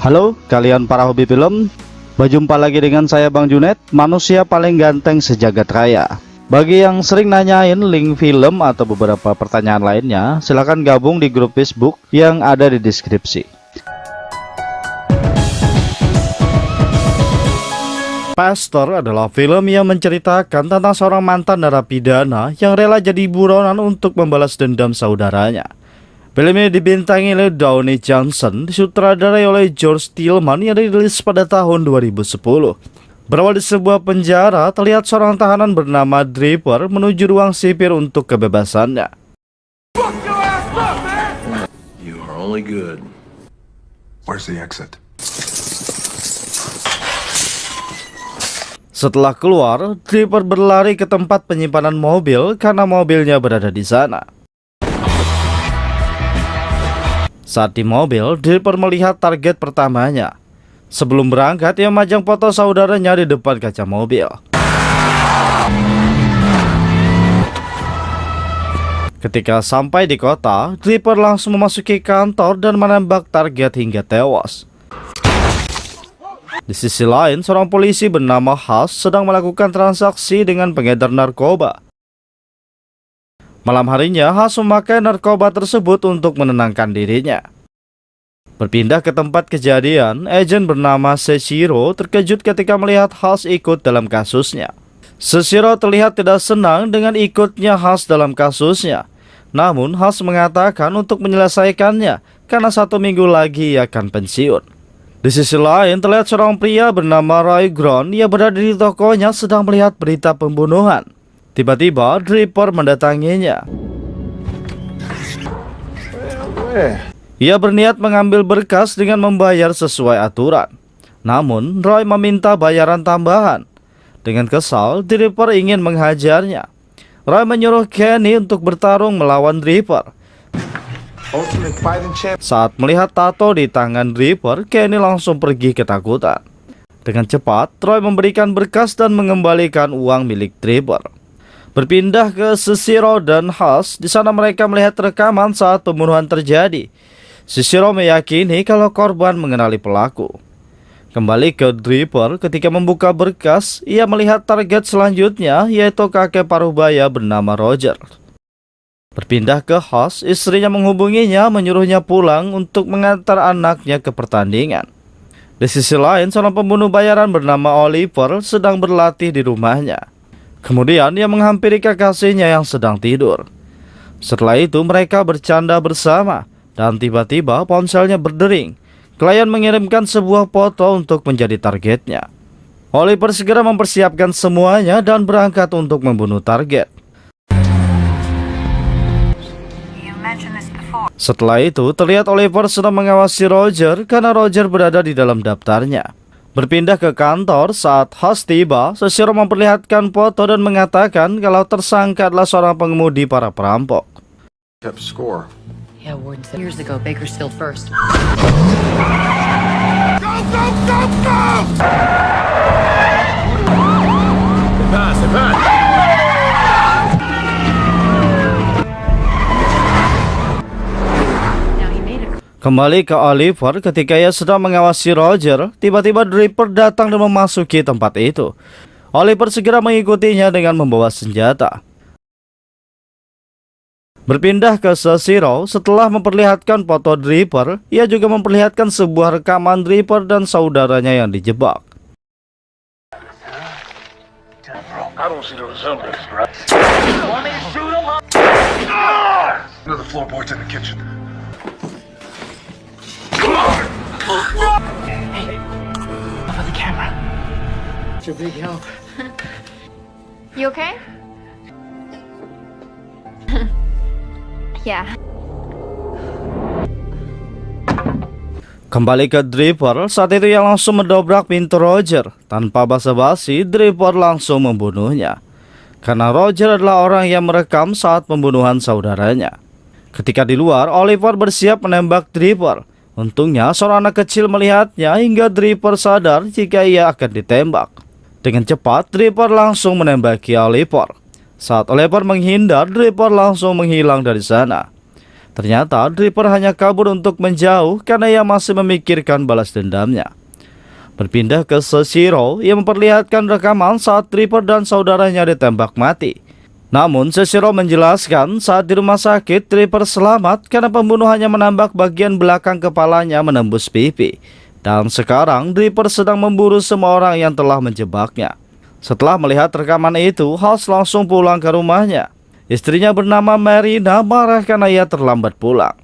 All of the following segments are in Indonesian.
Halo kalian para hobi film, berjumpa lagi dengan saya Bang Junet, manusia paling ganteng sejagat raya. Bagi yang sering nanyain link film atau beberapa pertanyaan lainnya, silahkan gabung di grup Facebook yang ada di deskripsi. Pastor adalah film yang menceritakan tentang seorang mantan narapidana yang rela jadi buronan untuk membalas dendam saudaranya. Film ini dibintangi oleh Downey Johnson, disutradarai oleh George Tillman yang dirilis pada tahun 2010. Berawal di sebuah penjara, terlihat seorang tahanan bernama Draper menuju ruang sipir untuk kebebasannya. You are only good. Where's the exit? Setelah keluar, Draper berlari ke tempat penyimpanan mobil karena mobilnya berada di sana. Saat di mobil, Draper melihat target pertamanya. Sebelum berangkat, ia memajang foto saudaranya di depan kaca mobil. Ketika sampai di kota, Draper langsung memasuki kantor dan menembak target hingga tewas. Di sisi lain, seorang polisi bernama Haas sedang melakukan transaksi dengan pengedar narkoba. Malam harinya, Haas memakai narkoba tersebut untuk menenangkan dirinya. Berpindah ke tempat kejadian, agen bernama Seshiro terkejut ketika melihat Haas ikut dalam kasusnya. Seshiro terlihat tidak senang dengan ikutnya Haas dalam kasusnya. Namun, Haas mengatakan untuk menyelesaikannya karena 1 minggu lagi ia akan pensiun. Di sisi lain, terlihat seorang pria bernama Roy Ground yang berada di tokonya sedang melihat berita pembunuhan. Tiba-tiba, Draper mendatanginya. Ia berniat mengambil berkas dengan membayar sesuai aturan. Namun, Roy meminta bayaran tambahan. Dengan kesal, Draper ingin menghajarnya. Roy menyuruh Kenny untuk bertarung melawan Draper. Saat melihat tato di tangan Draper, Kenny langsung pergi ketakutan. Dengan cepat, Roy memberikan berkas dan mengembalikan uang milik Draper. Berpindah ke Seshiro dan Haas, di sana mereka melihat rekaman saat pembunuhan terjadi. Seshiro meyakini kalau korban mengenali pelaku. Kembali ke Draper, ketika membuka berkas, ia melihat target selanjutnya, yaitu kakek paruhbaya bernama Roger. Berpindah ke Haas, istrinya menghubunginya, menyuruhnya pulang untuk mengantar anaknya ke pertandingan. Di sisi lain, seorang pembunuh bayaran bernama Oliver sedang berlatih di rumahnya. Kemudian ia menghampiri kekasihnya yang sedang tidur. Setelah itu mereka bercanda bersama dan tiba-tiba ponselnya berdering. Klien mengirimkan sebuah foto untuk menjadi targetnya. Oliver segera mempersiapkan semuanya dan berangkat untuk membunuh target. Setelah itu terlihat Oliver sedang mengawasi Roger karena Roger berada di dalam daftarnya. Berpindah ke kantor, saat Haas tiba, Seshiro memperlihatkan foto dan mengatakan kalau tersangka adalah seorang pengemudi para perampok. Kept score. Yeah, Warden said years ago, Bakersfield first. Go, go, go, go! Pass. Kembali ke Oliver, ketika ia sedang mengawasi Roger, tiba-tiba Draper datang dan memasuki tempat itu. Oliver segera mengikutinya dengan membawa senjata. Berpindah ke Seshiro, setelah memperlihatkan foto Draper, ia juga memperlihatkan sebuah rekaman Draper dan saudaranya yang dijebak. I don't see the resemblance, right? Want me to shoot him? Another floorboards in the kitchen. Hey, over the camera. It's your big help. You okay? Yeah. Kembali ke Draper, saat itu ia langsung mendobrak pintu Roger. Tanpa basa-basi, Draper langsung membunuhnya. Karena Roger adalah orang yang merekam saat pembunuhan saudaranya. Ketika di luar, Oliver bersiap menembak Draper. Untungnya, seorang anak kecil melihatnya hingga Draper sadar jika ia akan ditembak. Dengan cepat, Draper langsung menembaki Oliver. Saat Oliver menghindar, Draper langsung menghilang dari sana. Ternyata Dripper hanya kabur untuk menjauh karena ia masih memikirkan balas dendamnya. Berpindah ke Seshiro, ia memperlihatkan rekaman saat Dripper dan saudaranya ditembak mati. Namun Seshiro menjelaskan saat di rumah sakit Dripper selamat karena pembunuh hanya menembak bagian belakang kepalanya menembus pipi. Dan sekarang Dripper sedang memburu semua orang yang telah menjebaknya. Setelah melihat rekaman itu, House langsung pulang ke rumahnya. Istrinya bernama Marina marah karena ia terlambat pulang.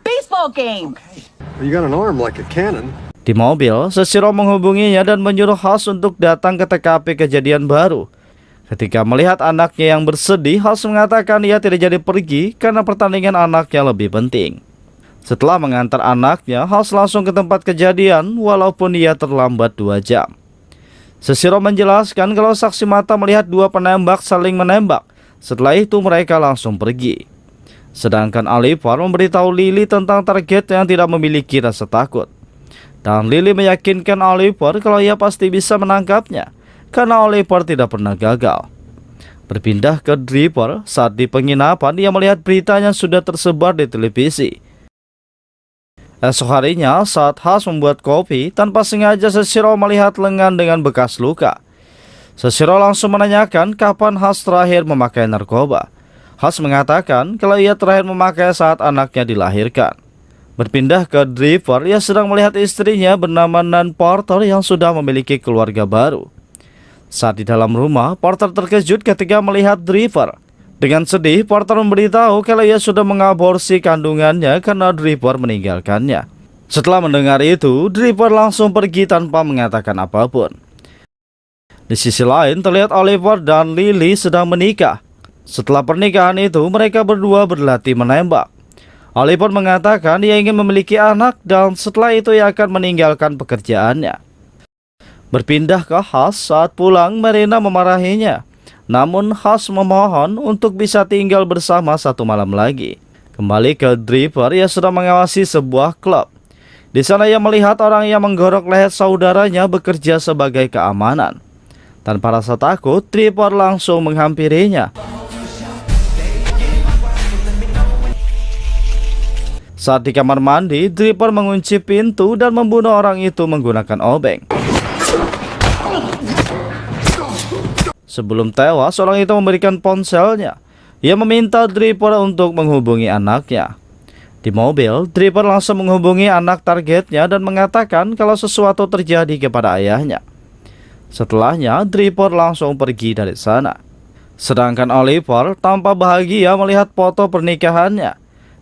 Baseball game. You got an arm like a cannon. Di mobil, Seshiro menghubunginya dan menyuruh House untuk datang ke TKP kejadian baru. Ketika melihat anaknya yang bersedih, House mengatakan ia tidak jadi pergi karena pertandingan anaknya lebih penting. Setelah mengantar anaknya, House langsung ke tempat kejadian walaupun ia terlambat 2 jam. Seshiro menjelaskan kalau saksi mata melihat 2 penembak saling menembak. Setelah itu mereka langsung pergi. Sedangkan Oliver memberitahu Lily tentang target yang tidak memiliki rasa takut. Dan Lily meyakinkan Oliver kalau ia pasti bisa menangkapnya karena Oliver tidak pernah gagal. Berpindah ke Dripper, saat di penginapan ia melihat beritanya sudah tersebar di televisi. Esok harinya saat House membuat kopi, tanpa sengaja Seshiro melihat lengan dengan bekas luka. Seshiro langsung menanyakan kapan House terakhir memakai narkoba. House mengatakan kalau ia terakhir memakai saat anaknya dilahirkan. Berpindah ke Dripper, ia sedang melihat istrinya bernama Nan Porter yang sudah memiliki keluarga baru. Saat di dalam rumah, Porter terkejut ketika melihat Dripper. Dengan sedih, Porter memberitahu kalau ia sudah mengaborsi kandungannya karena Dripper meninggalkannya. Setelah mendengar itu, Dripper langsung pergi tanpa mengatakan apapun. Di sisi lain, terlihat Oliver dan Lily sedang menikah. Setelah pernikahan itu, mereka berdua berlatih menembak. Oliver mengatakan ia ingin memiliki anak dan setelah itu ia akan meninggalkan pekerjaannya. Berpindah ke House, saat pulang Marina memarahinya. Namun House memohon untuk bisa tinggal bersama 1 malam lagi. Kembali ke Dripper, ia sedang mengawasi sebuah klub. Di sana ia melihat orang yang menggorok leher saudaranya bekerja sebagai keamanan. Tanpa rasa takut, Dripper langsung menghampirinya. Saat di kamar mandi, Dripper mengunci pintu dan membunuh orang itu menggunakan obeng. Sebelum tewas, orang itu memberikan ponselnya. Ia meminta Dripper untuk menghubungi anaknya. Di mobil, Dripper langsung menghubungi anak targetnya dan mengatakan kalau sesuatu terjadi kepada ayahnya. Setelahnya, Dripper langsung pergi dari sana. Sedangkan Oliver tampak bahagia melihat foto pernikahannya.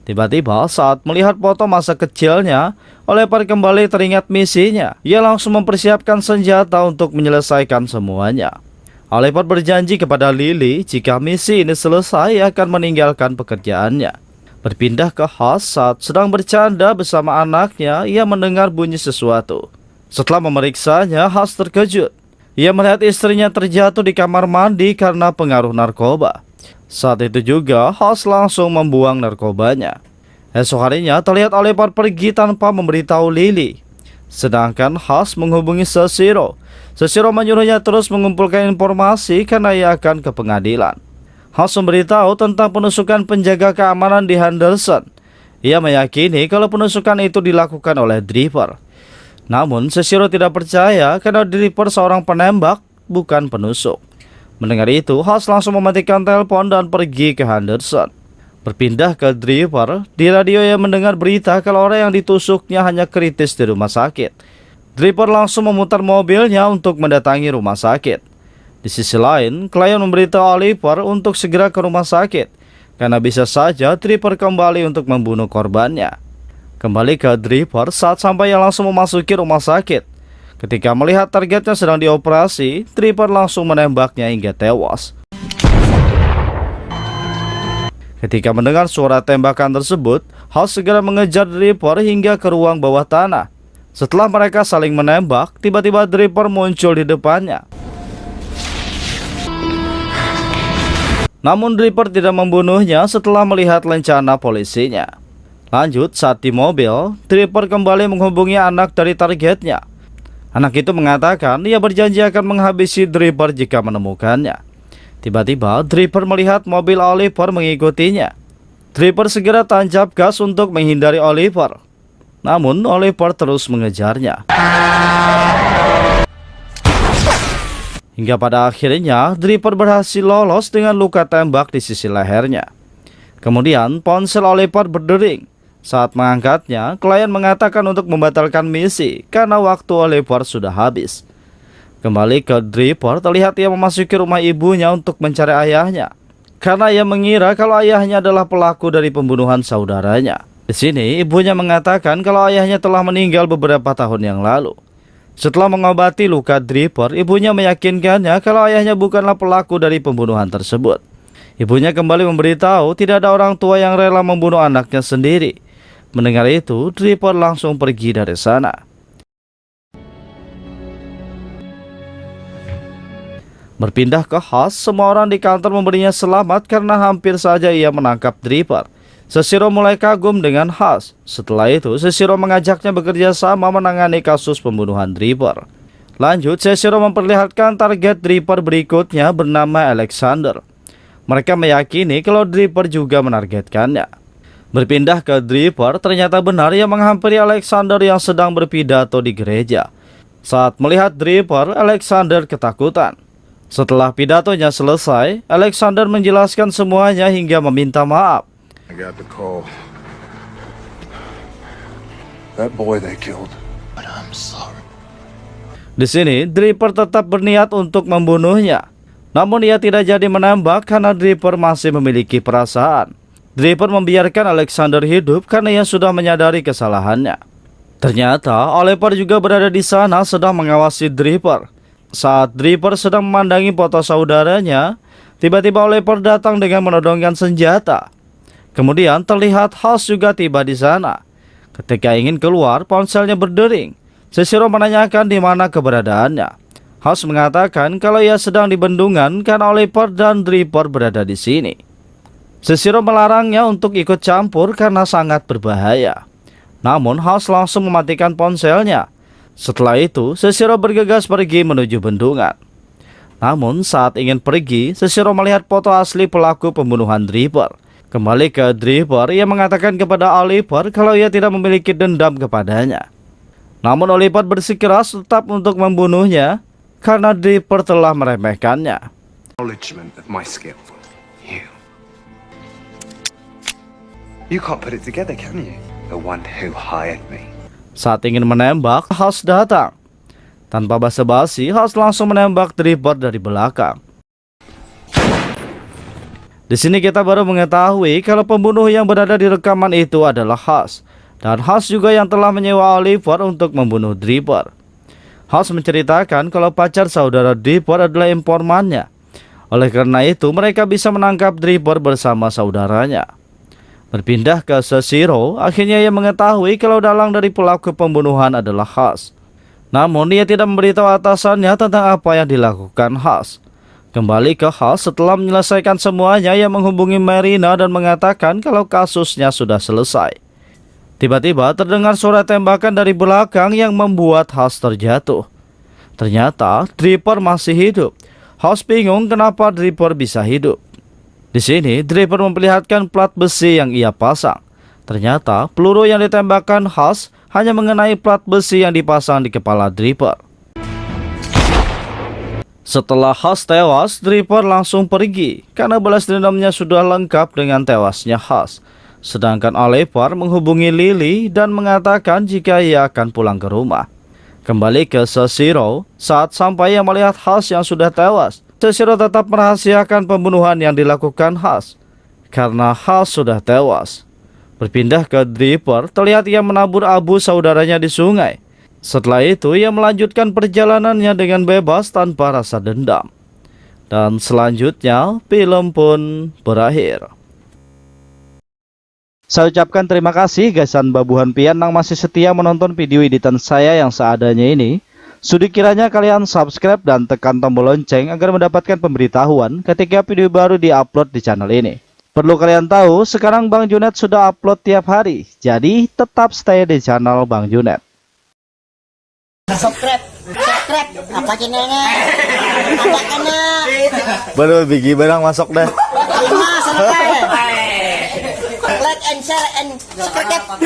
Tiba-tiba saat melihat foto masa kecilnya, Oliver kembali teringat misinya. Ia langsung mempersiapkan senjata untuk menyelesaikan semuanya. Oliver berjanji kepada Lily jika misi ini selesai akan meninggalkan pekerjaannya. Berpindah ke House, saat sedang bercanda bersama anaknya, ia mendengar bunyi sesuatu. Setelah memeriksanya, House terkejut. Ia melihat istrinya terjatuh di kamar mandi karena pengaruh narkoba. Saat itu juga, House langsung membuang narkobanya. Esok harinya terlihat Oliver pergi tanpa memberitahu Lily. Sedangkan House menghubungi Seshiro. Seshiro menyuruhnya terus mengumpulkan informasi karena ia akan ke pengadilan. House memberitahu tentang penusukan penjaga keamanan di Henderson. Ia meyakini kalau penusukan itu dilakukan oleh Dripper. Namun Seshiro tidak percaya karena Dripper seorang penembak, bukan penusuk. Mendengar itu, House langsung mematikan telepon dan pergi ke Henderson. Berpindah ke Dripper, di radio ia mendengar berita kalau orang yang ditusuknya hanya kritis di rumah sakit. Dripper langsung memutar mobilnya untuk mendatangi rumah sakit. Di sisi lain, klien memberitahu Oliver untuk segera ke rumah sakit, karena bisa saja Dripper kembali untuk membunuh korbannya. Kembali ke Dripper, saat sampai ia langsung memasuki rumah sakit. Ketika melihat targetnya sedang dioperasi, Dripper langsung menembaknya hingga tewas. Ketika mendengar suara tembakan tersebut, House segera mengejar Dripper hingga ke ruang bawah tanah. Setelah mereka saling menembak, tiba-tiba Dripper muncul di depannya. Namun Dripper tidak membunuhnya setelah melihat lencana polisinya. Lanjut, saat di mobil, Dripper kembali menghubungi anak dari targetnya. Anak itu mengatakan ia berjanji akan menghabisi Dripper jika menemukannya. Tiba-tiba Dripper melihat mobil Oliver mengikutinya. Tripper segera tancap gas untuk menghindari Oliver. Namun Oliver terus mengejarnya. Hingga pada akhirnya Tripper berhasil lolos dengan luka tembak di sisi lehernya. Kemudian ponsel Oliver berdering. Saat mengangkatnya, klien mengatakan untuk membatalkan misi karena waktu Oliver sudah habis. Kembali ke Tripper, terlihat ia memasuki rumah ibunya untuk mencari ayahnya. Karena ia mengira kalau ayahnya adalah pelaku dari pembunuhan saudaranya. Di sini ibunya mengatakan kalau ayahnya telah meninggal beberapa tahun yang lalu. Setelah mengobati luka Tripper, ibunya meyakinkannya kalau ayahnya bukanlah pelaku dari pembunuhan tersebut. Ibunya kembali memberitahu tidak ada orang tua yang rela membunuh anaknya sendiri. Mendengar itu, Tripper langsung pergi dari sana. Berpindah ke Haas, semua orang di kantor memberinya selamat karena hampir saja ia menangkap Tripper. Seshiro mulai kagum dengan Haas. Setelah itu, Seshiro mengajaknya bekerja sama menangani kasus pembunuhan Tripper. Lanjut, Seshiro memperlihatkan target Tripper berikutnya bernama Alexander. Mereka meyakini kalau Tripper juga menargetkannya. Berpindah ke Tripper, ternyata benar ia menghampiri Alexander yang sedang berpidato di gereja. Saat melihat Tripper, Alexander ketakutan. Setelah pidatonya selesai, Alexander menjelaskan semuanya hingga meminta maaf. I got the call. That boy they killed. But I'm sorry. Di sini, Tripper tetap berniat untuk membunuhnya. Namun ia tidak jadi menembak karena Tripper masih memiliki perasaan. Tripper membiarkan Alexander hidup karena ia sudah menyadari kesalahannya. Ternyata Oliver juga berada di sana sedang mengawasi Tripper. Saat Tripper sedang memandangi foto saudaranya, tiba-tiba Oliver datang dengan menodongkan senjata. Kemudian terlihat Haas juga tiba di sana. Ketika ingin keluar, ponselnya berdering. Seshiro menanyakan di mana keberadaannya. Haas mengatakan kalau ia sedang di bendungan karena Oliver dan Tripper berada di sini. Seshiro melarangnya untuk ikut campur karena sangat berbahaya. Namun Haas langsung mematikan ponselnya. Setelah itu, Seshiro bergegas pergi menuju bendungan. Namun saat ingin pergi, Seshiro melihat foto asli pelaku pembunuhan Tripper. Kembali ke Tripper, ia mengatakan kepada Oliver kalau ia tidak memiliki dendam kepadanya. Namun Oliver bersikeras tetap untuk membunuhnya karena Tripper telah meremehkannya. Acknowledgement of my skill. You can't put it together, can you? The one who hired me. Saat ingin menembak, Haas datang. Tanpa basa-basi, Haas langsung menembak Tripper dari belakang. Di sini kita baru mengetahui kalau pembunuh yang berada di rekaman itu adalah Haas. Dan Haas juga yang telah menyewa Oliver untuk membunuh Tripper. Haas menceritakan kalau pacar saudara Tripper adalah informannya. Oleh karena itu mereka bisa menangkap Tripper bersama saudaranya. Berpindah ke Seshiro, akhirnya ia mengetahui kalau dalang dari pelaku pembunuhan adalah Haas. Namun ia tidak memberitahu atasannya tentang apa yang dilakukan Haas. Kembali ke Haas, setelah menyelesaikan semuanya, ia menghubungi Marina dan mengatakan kalau kasusnya sudah selesai. Tiba-tiba terdengar suara tembakan dari belakang yang membuat Haas terjatuh. Ternyata Tripper masih hidup. Haas bingung kenapa Tripper bisa hidup. Di sini Tripper memperlihatkan plat besi yang ia pasang. Ternyata peluru yang ditembakkan Haas hanya mengenai plat besi yang dipasang di kepala Tripper. Setelah Haas tewas, Tripper langsung pergi karena balas dendamnya sudah lengkap dengan tewasnya Haas. Sedangkan Oliver menghubungi Lily dan mengatakan jika ia akan pulang ke rumah. Kembali ke Seshiro, saat sampai ia melihat Haas yang sudah tewas, Seshiro tetap merahasiakan pembunuhan yang dilakukan Haas karena Haas sudah tewas. Berpindah ke Tripper, terlihat ia menabur abu saudaranya di sungai. Setelah itu ia melanjutkan perjalanannya dengan bebas tanpa rasa dendam. Dan selanjutnya film pun berakhir. Saya ucapkan terima kasih Gaisan Babuhan Pian yang masih setia menonton video editan saya yang seadanya ini. Sudi kiranya kalian subscribe dan tekan tombol lonceng agar mendapatkan pemberitahuan ketika video baru diupload di channel ini. Perlu kalian tahu, sekarang Bang Junet sudah upload tiap hari, jadi tetap stay di channel Bang Junet. Subscribe apa channelnya? Ada kena. Baru bigi barang masuk deh. Mas, like and share and subscribe.